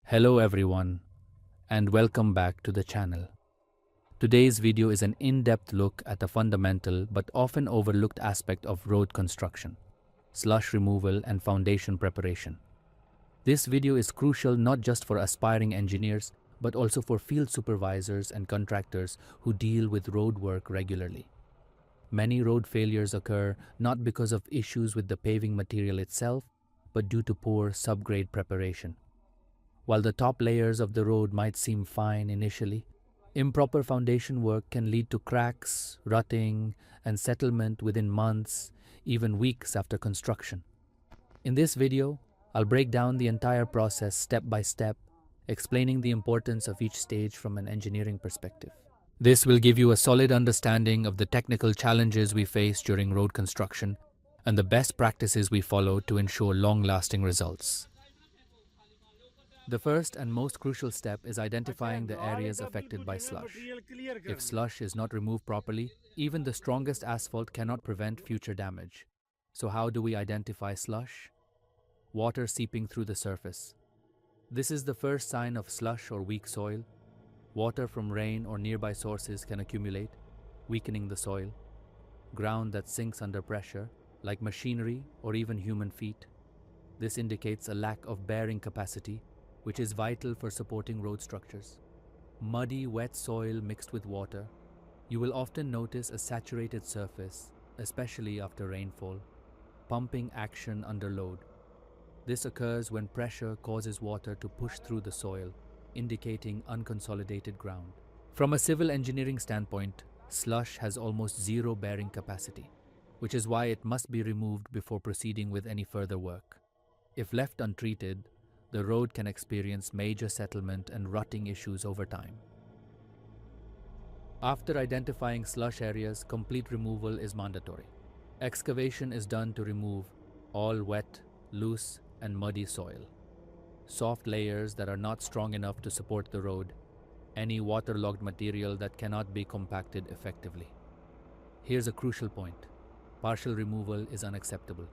Hello everyone and welcome back to the channel. Today's video is an in-depth look at a fundamental but often overlooked aspect of road construction: slush removal and foundation preparation. This video is crucial not just for aspiring engineers but also for field supervisors and contractors who deal with road work regularly. Many road failures occur not because of issues with the paving material itself but due to poor subgrade preparation. While the top layers of the road might seem fine initially, improper foundation work can lead to cracks, rutting, and settlement within months, even weeks after construction. In this video, I'll break down the entire process step by step, explaining the importance of each stage from an engineering perspective. This will give you a solid understanding of the technical challenges we face during road construction and the best practices we follow to ensure long-lasting results. The first and most crucial step is identifying the areas affected by slush. If slush is not removed properly, even the strongest asphalt cannot prevent future damage. So how do we identify slush? Water seeping through the surface. This is the first sign of slush or weak soil. Water from rain or nearby sources can accumulate, weakening the soil. Ground that sinks under pressure, like machinery or even human feet. This indicates a lack of bearing capacity, which is vital for supporting road structures. Muddy, wet soil mixed with water. You will often notice a saturated surface, especially after rainfall. Pumping action under load. This occurs when pressure causes water to push through the soil, indicating unconsolidated ground. From a civil engineering standpoint, slush has almost zero bearing capacity, which is why it must be removed before proceeding with any further work. If left untreated, the road can experience major settlement and rutting issues over time. After identifying slush areas, complete removal is mandatory. Excavation is done to remove all wet, loose, and muddy soil. Soft layers that are not strong enough to support the road, any waterlogged material that cannot be compacted effectively. Here's a crucial point. Partial removal is unacceptable.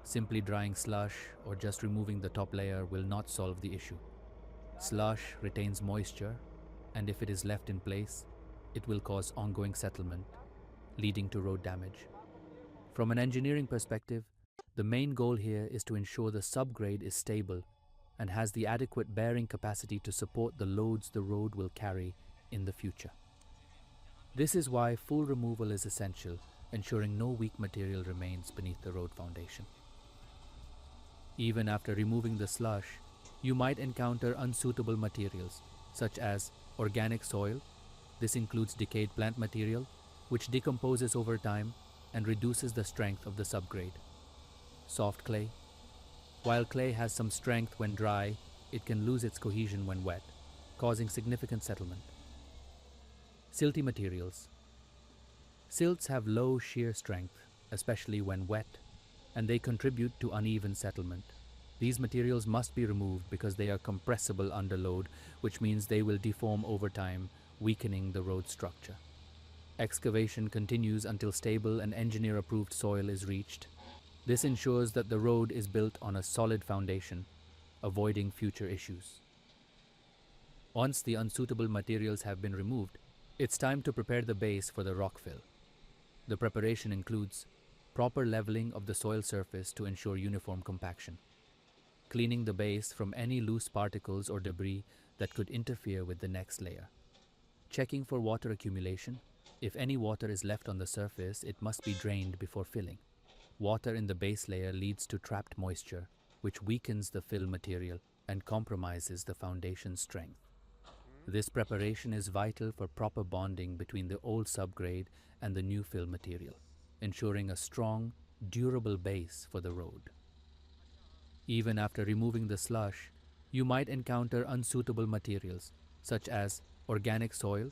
Simply drying slush or just removing the top layer will not solve the issue. Slush retains moisture, and if it is left in place, it will cause ongoing settlement, leading to road damage. From an engineering perspective, the main goal here is to ensure the subgrade is stable and has the adequate bearing capacity to support the loads the road will carry in the future. This is why full removal is essential, ensuring no weak material remains beneath the road foundation. Even after removing the slush, you might encounter unsuitable materials, such as organic soil. This includes decayed plant material, which decomposes over time and reduces the strength of the subgrade. Soft clay. While clay has some strength when dry, it can lose its cohesion when wet, causing significant settlement. Silty materials. Silts have low shear strength, especially when wet, and they contribute to uneven settlement. These materials must be removed because they are compressible under load, which means they will deform over time, weakening the road structure. Excavation continues until stable and engineer-approved soil is reached. This ensures that the road is built on a solid foundation, avoiding future issues. Once the unsuitable materials have been removed, it's time to prepare the base for the rock fill. The preparation includes proper leveling of the soil surface to ensure uniform compaction, cleaning the base from any loose particles or debris that could interfere with the next layer, checking for water accumulation. If any water is left on the surface, it must be drained before filling. Water in the base layer leads to trapped moisture, which weakens the fill material and compromises the foundation's strength. This preparation is vital for proper bonding between the old subgrade and the new fill material, ensuring a strong, durable base for the road. Even after removing the slush, you might encounter unsuitable materials, such as organic soil.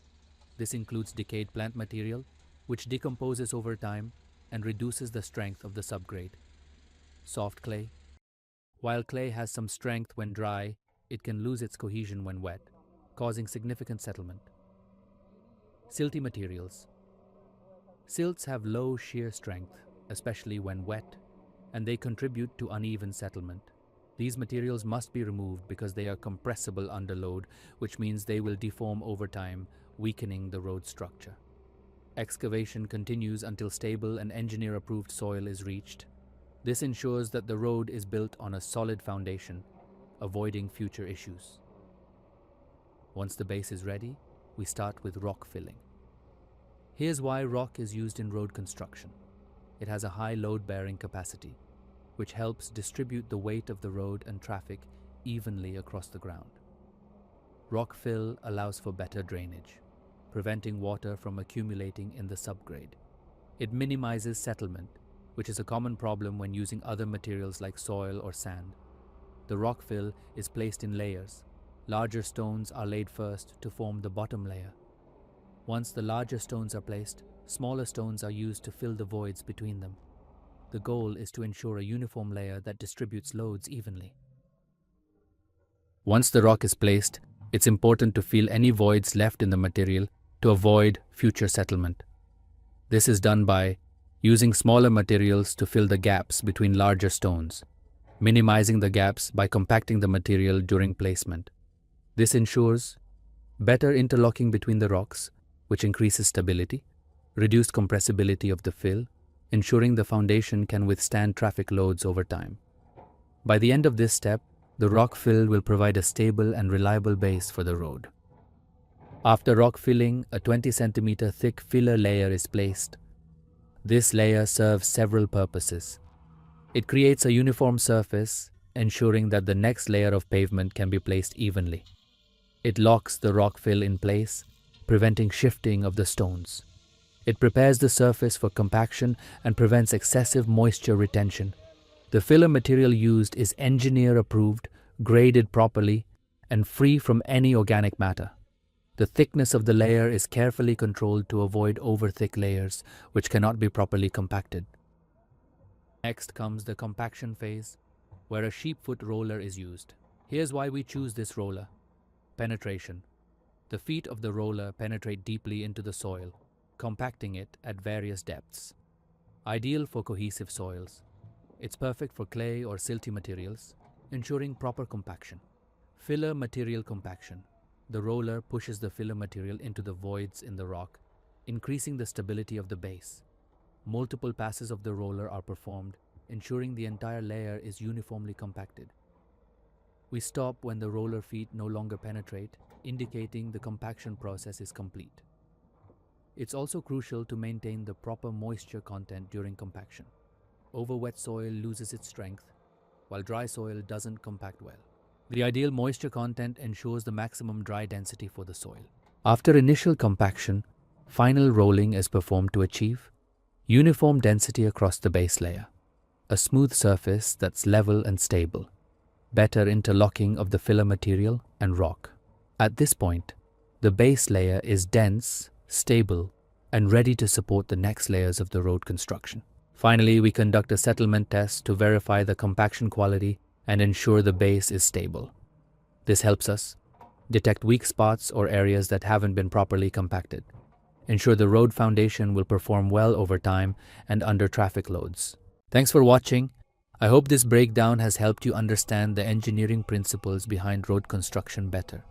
This includes decayed plant material, which decomposes over time and reduces the strength of the subgrade. Soft clay. While clay has some strength when dry, it can lose its cohesion when wet, causing significant settlement. Silty materials. Silts have low shear strength, especially when wet, and they contribute to uneven settlement. These materials must be removed because they are compressible under load, which means they will deform over time, weakening the road structure. Excavation continues until stable and engineer-approved soil is reached. This ensures that the road is built on a solid foundation, avoiding future issues. Once the base is ready, we start with rock filling. Here's why rock is used in road construction. It has a high load-bearing capacity, which helps distribute the weight of the road and traffic evenly across the ground. Rock fill allows for better drainage, preventing water from accumulating in the subgrade. It minimizes settlement, which is a common problem when using other materials like soil or sand. The rock fill is placed in layers. Larger stones are laid first to form the bottom layer. Once the larger stones are placed, smaller stones are used to fill the voids between them. The goal is to ensure a uniform layer that distributes loads evenly. Once the rock is placed, it's important to fill any voids left in the material to avoid future settlement. This is done by using smaller materials to fill the gaps between larger stones, minimizing the gaps by compacting the material during placement. This ensures better interlocking between the rocks, which increases stability, reduced compressibility of the fill, ensuring the foundation can withstand traffic loads over time. By the end of this step, the rock fill will provide a stable and reliable base for the road. After rock filling, a 20 cm thick filler layer is placed. This layer serves several purposes. It creates a uniform surface, ensuring that the next layer of pavement can be placed evenly. It locks the rock fill in place, preventing shifting of the stones. It prepares the surface for compaction and prevents excessive moisture retention. The filler material used is engineer-approved, graded properly, and free from any organic matter. The thickness of the layer is carefully controlled to avoid over-thick layers, which cannot be properly compacted. Next comes the compaction phase, where a sheepfoot roller is used. Here's why we choose this roller. Penetration. The feet of the roller penetrate deeply into the soil, compacting it at various depths. Ideal for cohesive soils. It's perfect for clay or silty materials, ensuring proper compaction. Filler material compaction. The roller pushes the filler material into the voids in the rock, increasing the stability of the base. Multiple passes of the roller are performed, ensuring the entire layer is uniformly compacted. We stop when the roller feet no longer penetrate, indicating the compaction process is complete. It's also crucial to maintain the proper moisture content during compaction. Over-wet soil loses its strength, while dry soil doesn't compact well. The ideal moisture content ensures the maximum dry density for the soil. After initial compaction, final rolling is performed to achieve uniform density across the base layer, a smooth surface that's level and stable, better interlocking of the filler material and rock. At this point, the base layer is dense, stable, and ready to support the next layers of the road construction. Finally, we conduct a settlement test to verify the compaction quality and ensure the base is stable. This helps us detect weak spots or areas that haven't been properly compacted, ensure the road foundation will perform well over time and under traffic loads. Thanks for watching. I hope this breakdown has helped you understand the engineering principles behind road construction better.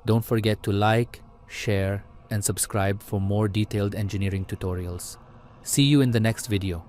Don't forget to like, share, and subscribe for more detailed engineering tutorials. See you in the next video.